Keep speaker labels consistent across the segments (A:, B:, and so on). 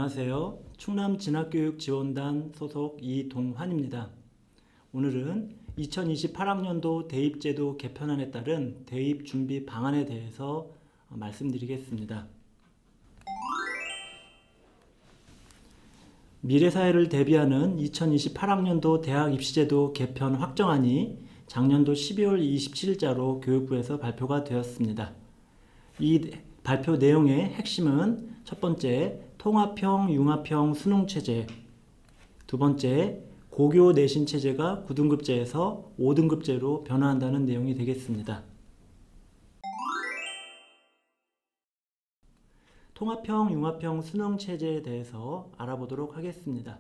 A: 안녕하세요. 충남진학교육지원단 소속 이동환입니다. 오늘은 2028학년도 대입제도 개편안에 따른 대입 준비 방안에 대해서 말씀드리겠습니다. 미래사회를 대비하는 2028학년도 대학 입시제도 개편 확정안이 작년도 12월 27일자로 교육부에서 발표가 되었습니다. 이 발표 내용의 핵심은 첫 번째, 통합형, 융합형 수능체제, 두 번째, 고교 내신 체제가 9등급제에서 5등급제로 변화한다는 내용이 되겠습니다. 통합형, 융합형 수능체제에 대해서 알아보도록 하겠습니다.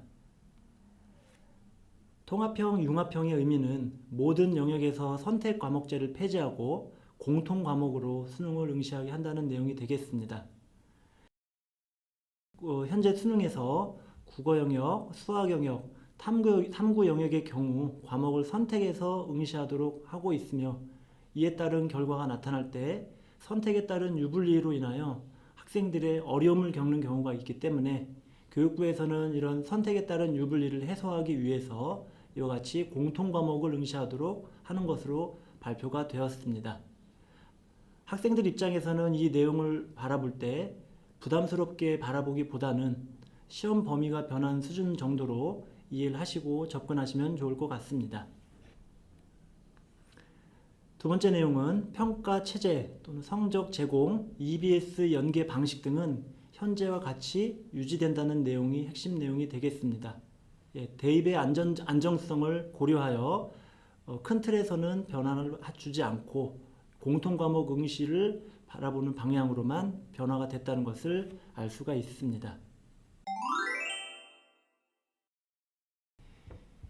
A: 통합형, 융합형의 의미는 모든 영역에서 선택 과목제를 폐지하고 공통 과목으로 수능을 응시하게 한다는 내용이 되겠습니다. 현재 수능에서 국어 영역, 수학 영역, 탐구 영역의 경우 과목을 선택해서 응시하도록 하고 있으며 이에 따른 결과가 나타날 때 선택에 따른 유불리로 인하여 학생들의 어려움을 겪는 경우가 있기 때문에 교육부에서는 이런 선택에 따른 유불리를 해소하기 위해서 이와 같이 공통 과목을 응시하도록 하는 것으로 발표가 되었습니다. 학생들 입장에서는 이 내용을 바라볼 때 부담스럽게 바라보기보다는 시험 범위가 변한 수준 정도로 이해를 하시고 접근하시면 좋을 것 같습니다. 두 번째 내용은 평가 체제 또는 성적 제공, EBS 연계 방식 등은 현재와 같이 유지된다는 내용이 핵심 내용이 되겠습니다. 대입의 안정성을 고려하여 큰 틀에서는 변화를 주지 않고 공통 과목 응시를 바라보는 방향으로만 변화가 됐다는 것을 알 수가 있습니다.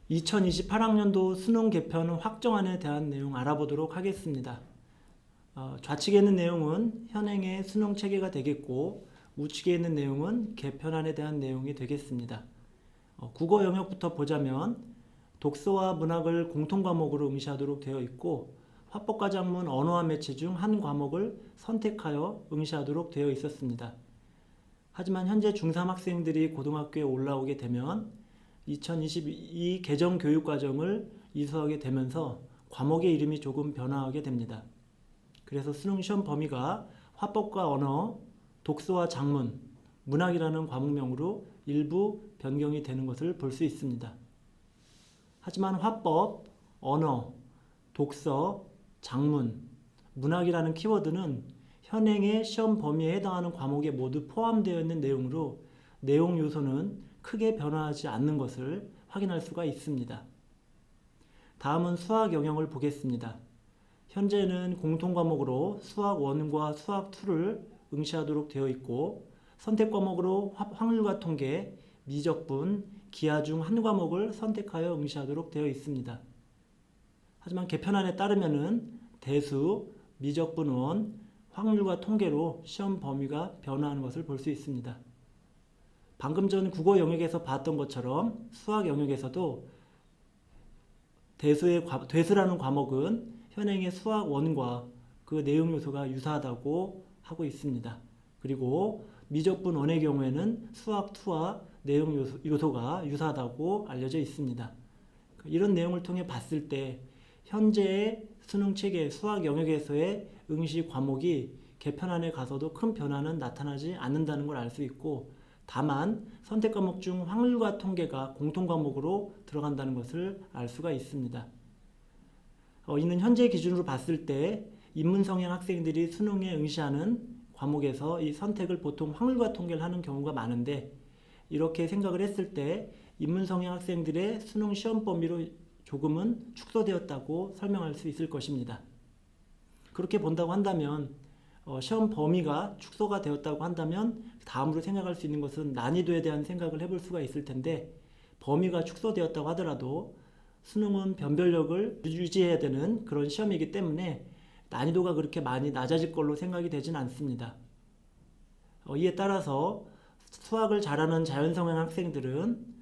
A: 2028학년도 수능 개편 확정안에 대한 내용 알아보도록 하겠습니다. 좌측에 있는 내용은 현행의 수능 체계가 되겠고 우측에 있는 내용은 개편안에 대한 내용이 되겠습니다. 국어 영역부터 보자면 독서와 문학을 공통 과목으로 응시하도록 되어 있고 화법과 작문, 언어와 매체 중 한 과목을 선택하여 응시하도록 되어 있었습니다. 하지만 현재 중3 학생들이 고등학교에 올라오게 되면 2022 개정 교육과정을 이수하게 되면서 과목의 이름이 조금 변화하게 됩니다. 그래서 수능 시험 범위가 화법과 언어, 독서와 작문, 문학이라는 과목명으로 일부 변경이 되는 것을 볼 수 있습니다. 하지만 화법, 언어, 독서, 작문, 문학이라는 키워드는 현행의 시험 범위에 해당하는 과목에 모두 포함되어 있는 내용으로 내용 요소는 크게 변화하지 않는 것을 확인할 수가 있습니다. 다음은 수학 영역을 보겠습니다. 현재는 공통 과목으로 수학 1과 수학 2를 응시하도록 되어 있고 선택 과목으로 확률과 통계, 미적분, 기하 중 한 과목을 선택하여 응시하도록 되어 있습니다. 하지만 개편안에 따르면은 대수, 미적분 1, 확률과 통계로 시험 범위가 변화하는 것을 볼 수 있습니다. 방금 전 국어 영역에서 봤던 것처럼 수학 영역에서도 대수라는 과목은 현행의 수학 1과 그 내용 요소가 유사하다고 하고 있습니다. 그리고 미적분 1의 경우에는 수학 2와 내용 요소가 유사하다고 알려져 있습니다. 이런 내용을 통해 봤을 때 현재의 수능 체계 수학 영역에서의 응시 과목이 개편안에 가서도 큰 변화는 나타나지 않는다는 걸 알 수 있고 다만 선택 과목 중 확률과 통계가 공통 과목으로 들어간다는 것을 알 수가 있습니다. 이는 현재 기준으로 봤을 때 인문 성향 학생들이 수능에 응시하는 과목에서 이 선택을 보통 확률과 통계를 하는 경우가 많은데 이렇게 생각을 했을 때 인문 성향 학생들의 수능 시험 범위로 조금은 축소되었다고 설명할 수 있을 것입니다. 그렇게 본다고 한다면 시험 범위가 축소가 되었다고 한다면 다음으로 생각할 수 있는 것은 난이도에 대한 생각을 해볼 수가 있을 텐데 범위가 축소되었다고 하더라도 수능은 변별력을 유지해야 되는 그런 시험이기 때문에 난이도가 그렇게 많이 낮아질 걸로 생각이 되진 않습니다. 이에 따라서 수학을 잘하는 자연성향 학생들은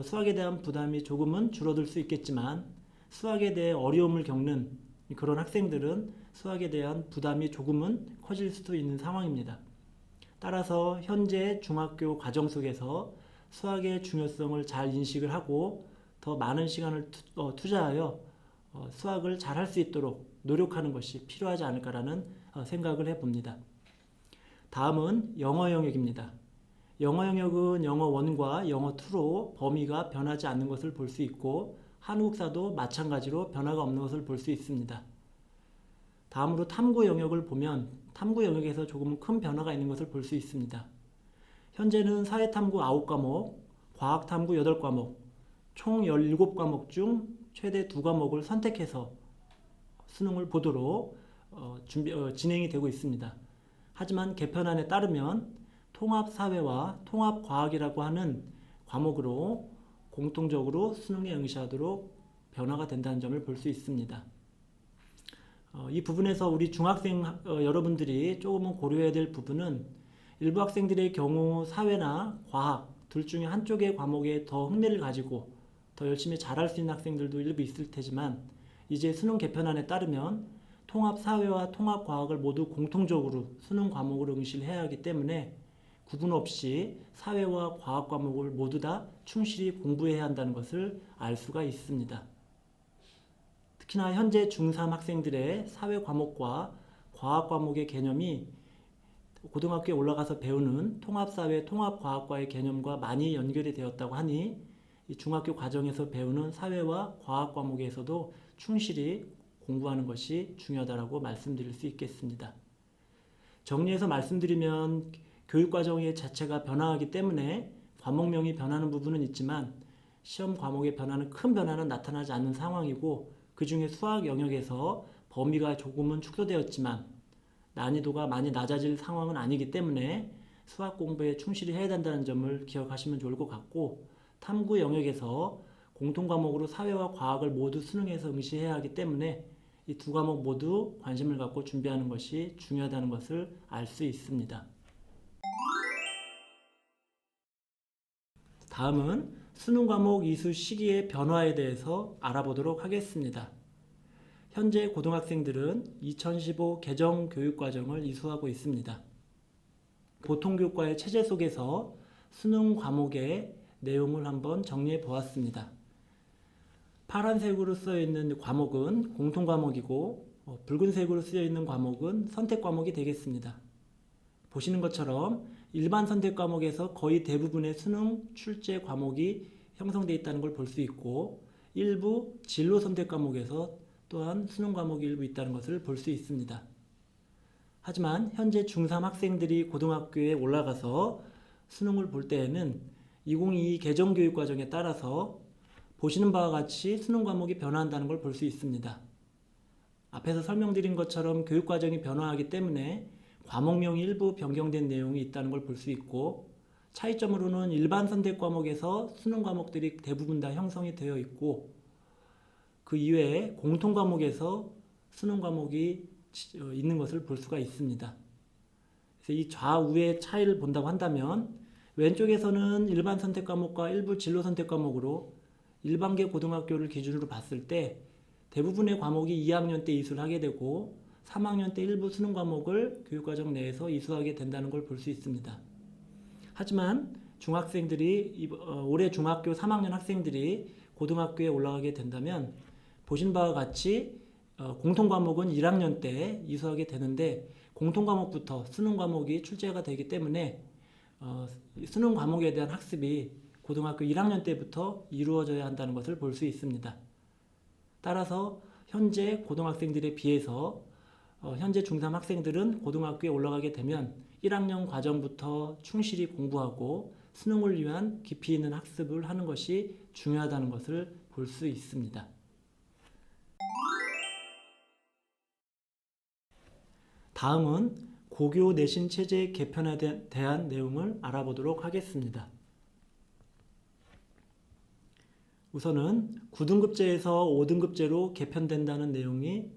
A: 수학에 대한 부담이 조금은 줄어들 수 있겠지만 수학에 대해 어려움을 겪는 그런 학생들은 수학에 대한 부담이 조금은 커질 수도 있는 상황입니다. 따라서 현재 중학교 과정 속에서 수학의 중요성을 잘 인식을 하고 더 많은 시간을 투자하여 수학을 잘 할 수 있도록 노력하는 것이 필요하지 않을까라는 생각을 해봅니다. 다음은 영어 영역입니다. 영어 영역은 영어 1과 영어 2로 범위가 변하지 않는 것을 볼 수 있고 한국사도 마찬가지로 변화가 없는 것을 볼 수 있습니다. 다음으로 탐구 영역을 보면 탐구 영역에서 조금 큰 변화가 있는 것을 볼 수 있습니다. 현재는 사회탐구 9과목, 과학탐구 8과목, 총 17과목 중 최대 2과목을 선택해서 수능을 보도록 진행이 되고 있습니다. 하지만 개편안에 따르면 통합사회와 통합과학이라고 하는 과목으로 공통적으로 수능에 응시하도록 변화가 된다는 점을 볼 수 있습니다. 이 부분에서 우리 중학생 여러분들이 조금은 고려해야 될 부분은 일부 학생들의 경우 사회나 과학 둘 중에 한쪽의 과목에 더 흥미를 가지고 더 열심히 잘할 수 있는 학생들도 일부 있을 테지만 이제 수능 개편안에 따르면 통합사회와 통합과학을 모두 공통적으로 수능 과목으로 응시를 해야 하기 때문에 구분 없이 사회와 과학 과목을 모두 다 충실히 공부해야 한다는 것을 알 수가 있습니다. 특히나 현재 중3 학생들의 사회 과목과 과학 과목의 개념이 고등학교에 올라가서 배우는 통합사회, 통합과학과의 개념과 많이 연결이 되었다고 하니 이 중학교 과정에서 배우는 사회와 과학 과목에서도 충실히 공부하는 것이 중요하다고 말씀드릴 수 있겠습니다. 정리해서 말씀드리면 교육과정의 자체가 변화하기 때문에 과목명이 변하는 부분은 있지만 시험 과목의 큰 변화는 나타나지 않는 상황이고 그 중에 수학 영역에서 범위가 조금은 축소되었지만 난이도가 많이 낮아질 상황은 아니기 때문에 수학 공부에 충실히 해야 된다는 점을 기억하시면 좋을 것 같고 탐구 영역에서 공통과목으로 사회와 과학을 모두 수능에서 응시해야 하기 때문에 이 2과목 모두 관심을 갖고 준비하는 것이 중요하다는 것을 알 수 있습니다. 다음은 수능 과목 이수 시기의 변화에 대해서 알아보도록 하겠습니다. 현재 고등학생들은 2015 개정 교육과정을 이수하고 있습니다. 보통교과의 체제 속에서 수능 과목의 내용을 한번 정리해 보았습니다. 파란색으로 쓰여 있는 과목은 공통과목이고 붉은색으로 쓰여 있는 과목은 선택과목이 되겠습니다. 보시는 것처럼 일반 선택 과목에서 거의 대부분의 수능 출제 과목이 형성되어 있다는 걸 볼 수 있고 일부 진로 선택 과목에서 또한 수능 과목이 일부 있다는 것을 볼 수 있습니다. 하지만 현재 중3 학생들이 고등학교에 올라가서 수능을 볼 때에는 2022 개정교육과정에 따라서 보시는 바와 같이 수능 과목이 변화한다는 걸 볼 수 있습니다. 앞에서 설명드린 것처럼 교육과정이 변화하기 때문에 과목명이 일부 변경된 내용이 있다는 걸 볼 수 있고 차이점으로는 일반 선택 과목에서 수능 과목들이 대부분 다 형성이 되어 있고 그 이외에 공통 과목에서 수능 과목이 있는 것을 볼 수가 있습니다. 그래서 이 좌우의 차이를 본다고 한다면 왼쪽에서는 일반 선택 과목과 일부 진로 선택 과목으로 일반계 고등학교를 기준으로 봤을 때 대부분의 과목이 2학년 때 이수를 하게 되고 3학년 때 일부 수능 과목을 교육과정 내에서 이수하게 된다는 걸 볼 수 있습니다. 하지만 중학생들이 올해 중학교 3학년 학생들이 고등학교에 올라가게 된다면 보신 바와 같이 공통 과목은 1학년 때 이수하게 되는데 공통 과목부터 수능 과목이 출제가 되기 때문에 수능 과목에 대한 학습이 고등학교 1학년 때부터 이루어져야 한다는 것을 볼 수 있습니다. 따라서 현재 고등학생들에 비해서 현재 중3 학생들은 고등학교에 올라가게 되면 1학년 과정부터 충실히 공부하고 수능을 위한 깊이 있는 학습을 하는 것이 중요하다는 것을 볼 수 있습니다. 다음은 고교 내신 체제 개편에 대한 내용을 알아보도록 하겠습니다. 우선은 9등급제에서 5등급제로 개편된다는 내용이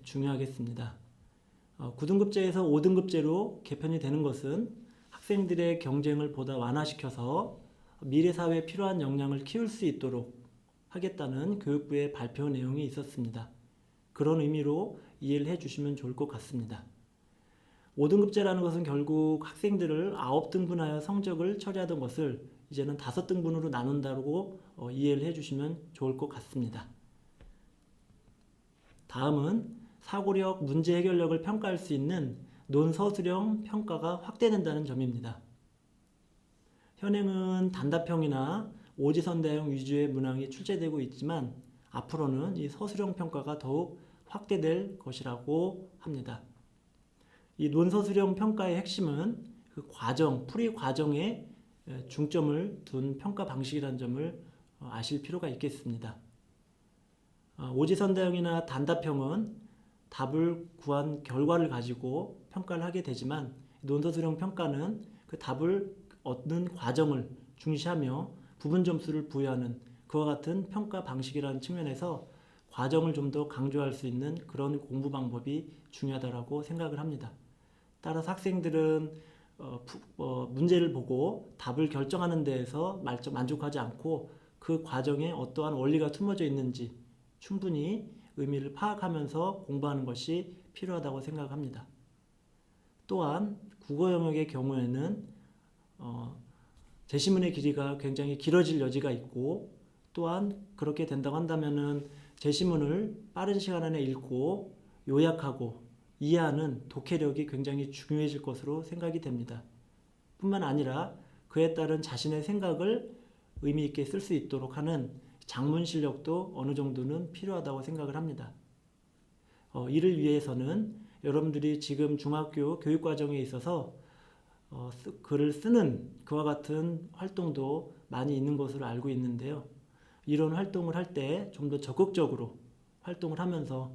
A: 중요하겠습니다. 9등급제에서 5등급제로 개편이 되는 것은 학생들의 경쟁을 보다 완화시켜서 미래 사회에 필요한 역량을 키울 수 있도록 하겠다는 교육부의 발표 내용이 있었습니다. 그런 의미로 이해를 해주시면 좋을 것 같습니다. 5등급제라는 것은 결국 학생들을 9등분하여 성적을 처리하던 것을 이제는 5등분으로 나눈다고 이해를 해주시면 좋을 것 같습니다. 다음은 사고력, 문제 해결력을 평가할 수 있는 논서술형 평가가 확대된다는 점입니다. 현행은 단답형이나 오지선다형 위주의 문항이 출제되고 있지만 앞으로는 이 서술형 평가가 더욱 확대될 것이라고 합니다. 이 논서술형 평가의 핵심은 그 과정, 풀이 과정에 중점을 둔 평가 방식이라는 점을 아실 필요가 있겠습니다. 오지선다형이나 단답형은 답을 구한 결과를 가지고 평가를 하게 되지만 논서술형 평가는 그 답을 얻는 과정을 중시하며 부분 점수를 부여하는 그와 같은 평가 방식이라는 측면에서 과정을 좀 더 강조할 수 있는 그런 공부 방법이 중요하다고 생각을 합니다. 따라서 학생들은 문제를 보고 답을 결정하는 데에서 만족하지 않고 그 과정에 어떠한 원리가 숨어져 있는지 충분히 의미를 파악하면서 공부하는 것이 필요하다고 생각합니다. 또한 국어 영역의 경우에는 제시문의 길이가 굉장히 길어질 여지가 있고 또한 그렇게 된다고 한다면은 제시문을 빠른 시간 안에 읽고 요약하고 이해하는 독해력이 굉장히 중요해질 것으로 생각이 됩니다. 뿐만 아니라 그에 따른 자신의 생각을 의미 있게 쓸 수 있도록 하는 작문 실력도 어느 정도는 필요하다고 생각을 합니다. 이를 위해서는 여러분들이 지금 중학교 교육과정에 있어서 글을 쓰는 그와 같은 활동도 많이 있는 것으로 알고 있는데요. 이런 활동을 할 때 좀 더 적극적으로 활동을 하면서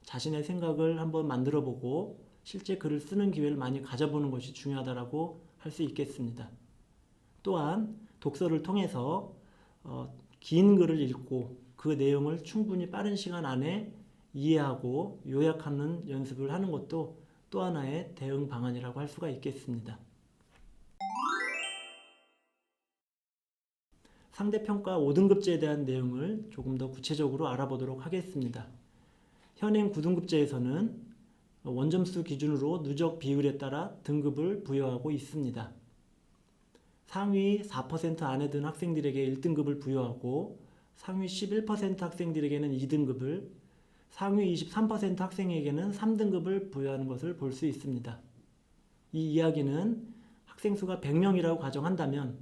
A: 자신의 생각을 한번 만들어 보고 실제 글을 쓰는 기회를 많이 가져보는 것이 중요하다고 할 수 있겠습니다. 또한 독서를 통해서 긴 글을 읽고 그 내용을 충분히 빠른 시간 안에 이해하고 요약하는 연습을 하는 것도 또 하나의 대응 방안이라고 할 수가 있겠습니다. 상대평가 5등급제에 대한 내용을 조금 더 구체적으로 알아보도록 하겠습니다. 현행 9등급제에서는 원점수 기준으로 누적 비율에 따라 등급을 부여하고 있습니다. 상위 4% 안에 든 학생들에게 1등급을 부여하고 상위 11% 학생들에게는 2등급을, 상위 23% 학생에게는 3등급을 부여하는 것을 볼 수 있습니다. 이 이야기는 학생 수가 100명이라고 가정한다면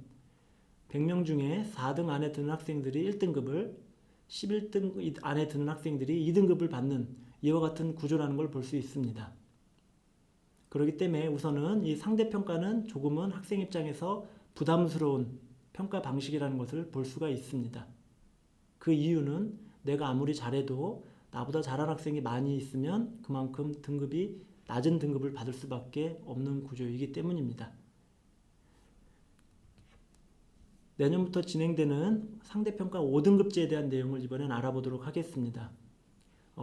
A: 100명 중에 4등 안에 드는 학생들이 1등급을, 11등 안에 드는 학생들이 2등급을 받는 이와 같은 구조라는 걸 볼 수 있습니다. 그렇기 때문에 우선은 이 상대평가는 조금은 학생 입장에서 부담스러운 평가 방식이라는 것을 볼 수가 있습니다. 그 이유는 내가 아무리 잘해도 나보다 잘한 학생이 많이 있으면 그만큼 등급이 낮은 등급을 받을 수밖에 없는 구조이기 때문입니다. 내년부터 진행되는 상대평가 5등급제에 대한 내용을 이번엔 알아보도록 하겠습니다.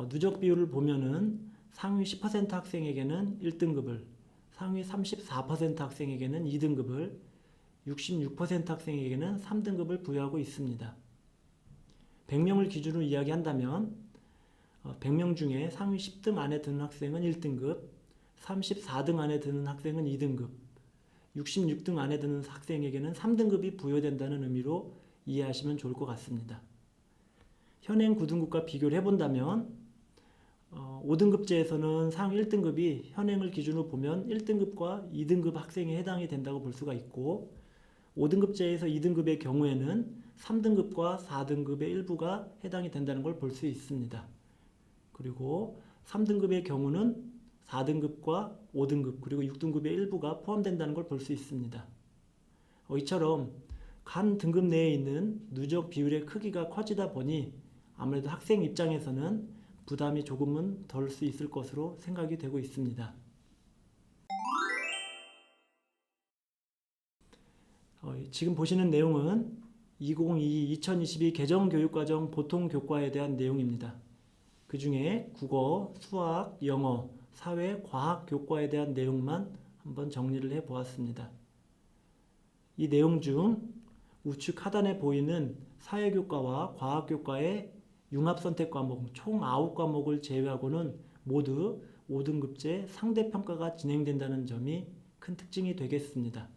A: 누적 비율을 보면은 상위 10% 학생에게는 1등급을, 상위 34% 학생에게는 2등급을, 66% 학생에게는 3등급을 부여하고 있습니다. 100명을 기준으로 이야기한다면 100명 중에 상위 10등 안에 드는 학생은 1등급, 34등 안에 드는 학생은 2등급, 66등 안에 드는 학생에게는 3등급이 부여된다는 의미로 이해하시면 좋을 것 같습니다. 현행 9등급과 비교를 해본다면 5등급제에서는 상위 1등급이 현행을 기준으로 보면 1등급과 2등급 학생에 해당이 된다고 볼 수가 있고 5등급제에서 2등급의 경우에는 3등급과 4등급의 일부가 해당이 된다는 걸 볼 수 있습니다. 그리고 3등급의 경우는 4등급과 5등급 그리고 6등급의 일부가 포함된다는 걸 볼 수 있습니다. 이처럼 간 등급 내에 있는 누적 비율의 크기가 커지다 보니 아무래도 학생 입장에서는 부담이 조금은 덜 수 있을 것으로 생각이 되고 있습니다. 지금 보시는 내용은 2022 개정교육과정 보통교과에 대한 내용입니다. 그 중에 국어, 수학, 영어, 사회, 과학 교과에 대한 내용만 한번 정리를 해 보았습니다. 이 내용 중 우측 하단에 보이는 사회교과와 과학교과의 융합선택 과목 총 9과목을 제외하고는 모두 5등급제 상대평가가 진행된다는 점이 큰 특징이 되겠습니다.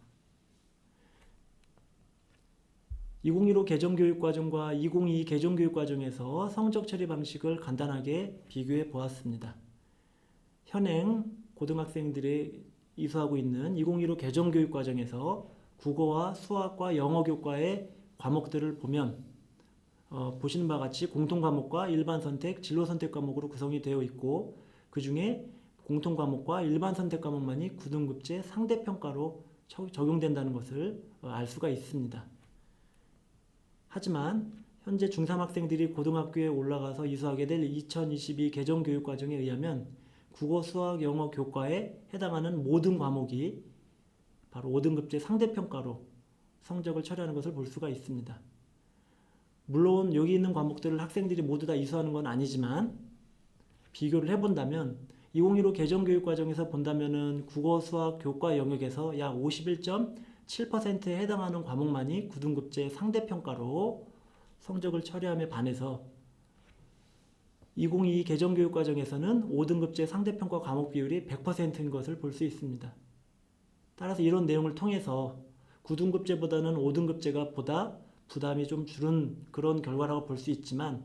A: 2015 개정교육과정과 2022 개정교육과정에서 성적 처리 방식을 간단하게 비교해 보았습니다. 현행 고등학생들이 이수하고 있는 2015 개정교육과정에서 국어와 수학과 영어 교과의 과목들을 보면 보시는 바와 같이 공통과목과 일반선택, 진로선택 과목으로 구성이 되어 있고 그 중에 공통과목과 일반선택 과목만이 9등급제 상대평가로 적용된다는 것을 알 수가 있습니다. 하지만 현재 중3 학생들이 고등학교에 올라가서 이수하게 될 2022 개정교육과정에 의하면 국어, 수학, 영어 교과에 해당하는 모든 과목이 바로 5등급제 상대평가로 성적을 처리하는 것을 볼 수가 있습니다. 물론 여기 있는 과목들을 학생들이 모두 다 이수하는 건 아니지만 비교를 해본다면 2015 개정교육과정에서 본다면은 국어, 수학, 교과 영역에서 약 51.7%에 해당하는 과목만이 9등급제 상대평가로 성적을 처리함에 반해서 2022 개정교육과정에서는 5등급제 상대평가 과목 비율이 100%인 것을 볼 수 있습니다. 따라서 이런 내용을 통해서 9등급제보다는 5등급제가 보다 부담이 좀 줄은 그런 결과라고 볼 수 있지만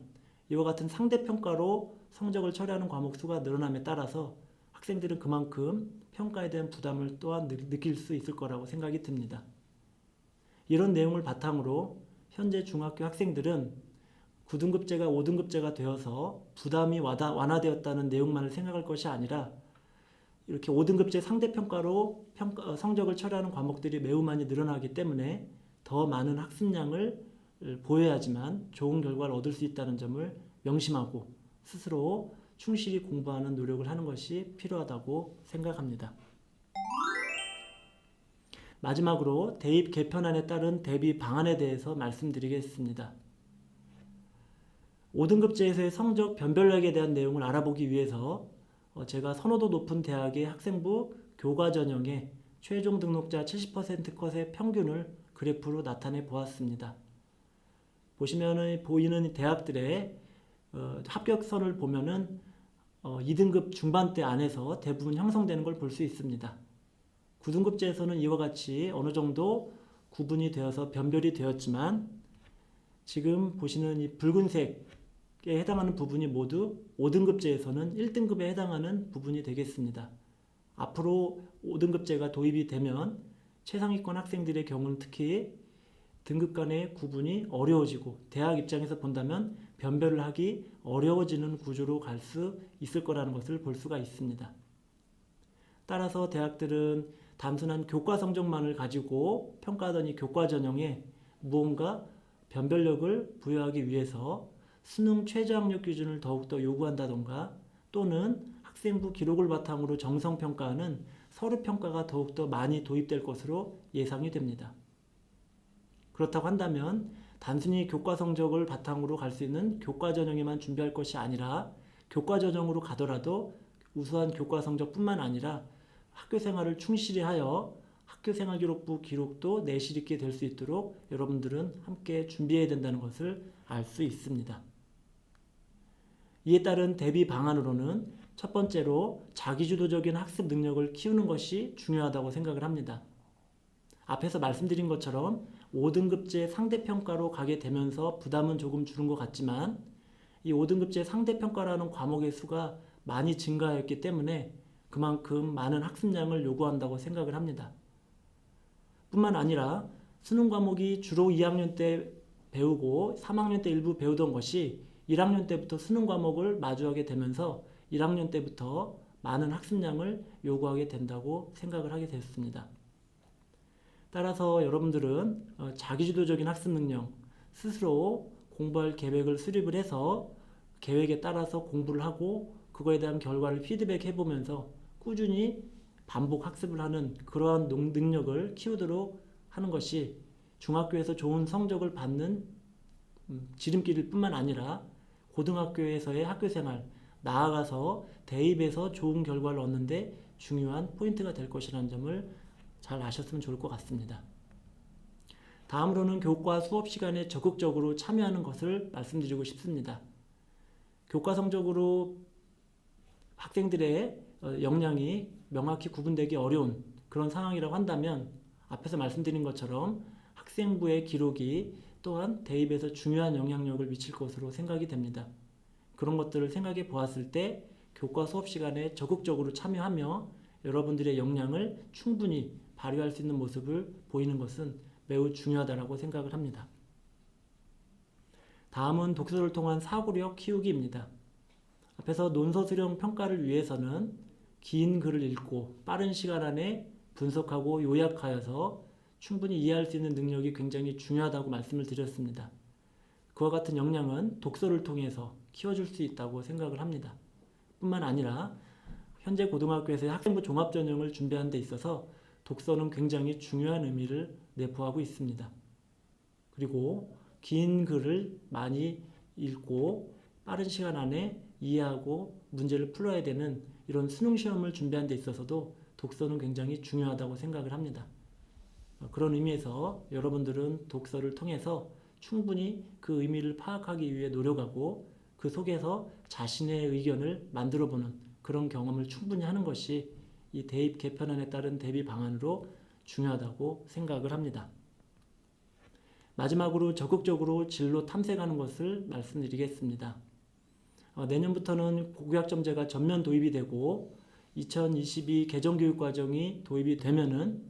A: 이와 같은 상대평가로 성적을 처리하는 과목 수가 늘어남에 따라서 학생들은 그만큼 평가에 대한 부담을 또한 느낄 수 있을 거라고 생각이 듭니다. 이런 내용을 바탕으로 현재 중학교 학생들은 9등급제가 5등급제가 되어서 부담이 완화되었다는 내용만을 생각할 것이 아니라 이렇게 5등급제 상대평가로 성적을 처리하는 과목들이 매우 많이 늘어나기 때문에 더 많은 학습량을 보여야지만 좋은 결과를 얻을 수 있다는 점을 명심하고 스스로 충실히 공부하는 노력을 하는 것이 필요하다고 생각합니다. 마지막으로 대입 개편안에 따른 대비 방안에 대해서 말씀드리겠습니다. 5등급제에서의 성적 변별력에 대한 내용을 알아보기 위해서 제가 선호도 높은 대학의 학생부 교과 전형의 최종 등록자 70% 컷의 평균을 그래프로 나타내 보았습니다. 보시면 보이는 대학들의 합격선을 보면은 2등급 중반대 안에서 대부분 형성되는 걸 볼 수 있습니다. 9등급제에서는 이와 같이 어느 정도 구분이 되어서 변별이 되었지만 지금 보시는 이 붉은색에 해당하는 부분이 모두 5등급제에서는 1등급에 해당하는 부분이 되겠습니다. 앞으로 5등급제가 도입이 되면 최상위권 학생들의 경우는 특히 등급 간의 구분이 어려워지고 대학 입장에서 본다면 변별을 하기 어려워지는 구조로 갈 수 있을 거라는 것을 볼 수가 있습니다. 따라서 대학들은 단순한 교과 성적만을 가지고 평가하던 이 교과 전형에 무언가 변별력을 부여하기 위해서 수능 최저학력 기준을 더욱더 요구한다던가 또는 학생부 기록을 바탕으로 정성평가하는 서류평가가 더욱더 많이 도입될 것으로 예상이 됩니다. 그렇다고 한다면 단순히 교과 성적을 바탕으로 갈 수 있는 교과 전형에만 준비할 것이 아니라 교과 전형으로 가더라도 우수한 교과 성적뿐만 아니라 학교 생활을 충실히 하여 학교생활기록부 기록도 내실 있게 될 수 있도록 여러분들은 함께 준비해야 된다는 것을 알 수 있습니다. 이에 따른 대비 방안으로는 첫 번째로 자기주도적인 학습 능력을 키우는 것이 중요하다고 생각을 합니다. 앞에서 말씀드린 것처럼 5등급제 상대평가로 가게 되면서 부담은 조금 줄은 것 같지만 이 5등급제 상대평가라는 과목의 수가 많이 증가했기 때문에 그만큼 많은 학습량을 요구한다고 생각을 합니다. 뿐만 아니라 수능 과목이 주로 2학년 때 배우고 3학년 때 일부 배우던 것이 1학년 때부터 수능 과목을 마주하게 되면서 1학년 때부터 많은 학습량을 요구하게 된다고 생각을 하게 됐습니다. 따라서 여러분들은 자기주도적인 학습 능력, 스스로 공부할 계획을 수립을 해서 계획에 따라서 공부를 하고 그거에 대한 결과를 피드백해 보면서 꾸준히 반복 학습을 하는 그러한 능력을 키우도록 하는 것이 중학교에서 좋은 성적을 받는 지름길일 뿐만 아니라 고등학교에서의 학교생활, 나아가서 대입에서 좋은 결과를 얻는데 중요한 포인트가 될 것이라는 점을 잘 아셨으면 좋을 것 같습니다. 다음으로는 교과 수업 시간에 적극적으로 참여하는 것을 말씀드리고 싶습니다. 교과 성적으로 학생들의 역량이 명확히 구분되기 어려운 그런 상황이라고 한다면 앞에서 말씀드린 것처럼 학생부의 기록이 또한 대입에서 중요한 영향력을 미칠 것으로 생각이 됩니다. 그런 것들을 생각해 보았을 때 교과 수업 시간에 적극적으로 참여하며 여러분들의 역량을 충분히 발휘할 수 있는 모습을 보이는 것은 매우 중요하다고 생각을 합니다. 다음은 독서를 통한 사고력 키우기입니다. 앞에서 논서 수령 평가를 위해서는 긴 글을 읽고 빠른 시간 안에 분석하고 요약하여서 충분히 이해할 수 있는 능력이 굉장히 중요하다고 말씀을 드렸습니다. 그와 같은 역량은 독서를 통해서 키워줄 수 있다고 생각을 합니다. 뿐만 아니라 현재 고등학교에서의 학생부 종합전형을 준비하는 데 있어서 독서는 굉장히 중요한 의미를 내포하고 있습니다. 그리고 긴 글을 많이 읽고 빠른 시간 안에 이해하고 문제를 풀어야 되는 이런 수능 시험을 준비하는 데 있어서도 독서는 굉장히 중요하다고 생각을 합니다. 그런 의미에서 여러분들은 독서를 통해서 충분히 그 의미를 파악하기 위해 노력하고 그 속에서 자신의 의견을 만들어보는 그런 경험을 충분히 하는 것이 이 대입 개편안에 따른 대비 방안으로 중요하다고 생각을 합니다. 마지막으로 적극적으로 진로 탐색하는 것을 말씀드리겠습니다. 내년부터는 고교학점제가 전면 도입이 되고 2022 개정교육과정이 도입이 되면은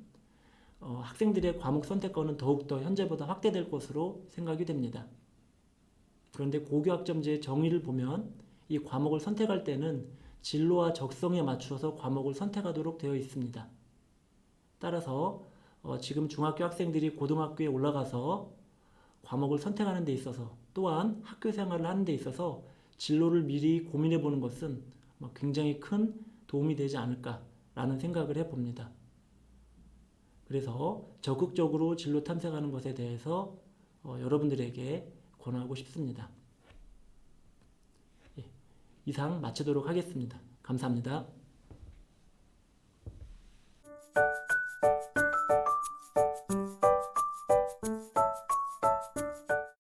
A: 학생들의 과목 선택권은 더욱더 현재보다 확대될 것으로 생각이 됩니다. 그런데 고교학점제의 정의를 보면 이 과목을 선택할 때는 진로와 적성에 맞추어서 과목을 선택하도록 되어 있습니다. 따라서 지금 중학교 학생들이 고등학교에 올라가서 과목을 선택하는 데 있어서 또한 학교 생활을 하는 데 있어서 진로를 미리 고민해 보는 것은 굉장히 큰 도움이 되지 않을까라는 생각을 해봅니다. 그래서 적극적으로 진로 탐색하는 것에 대해서 여러분들에게 권하고 싶습니다. 예, 이상 마치도록 하겠습니다. 감사합니다.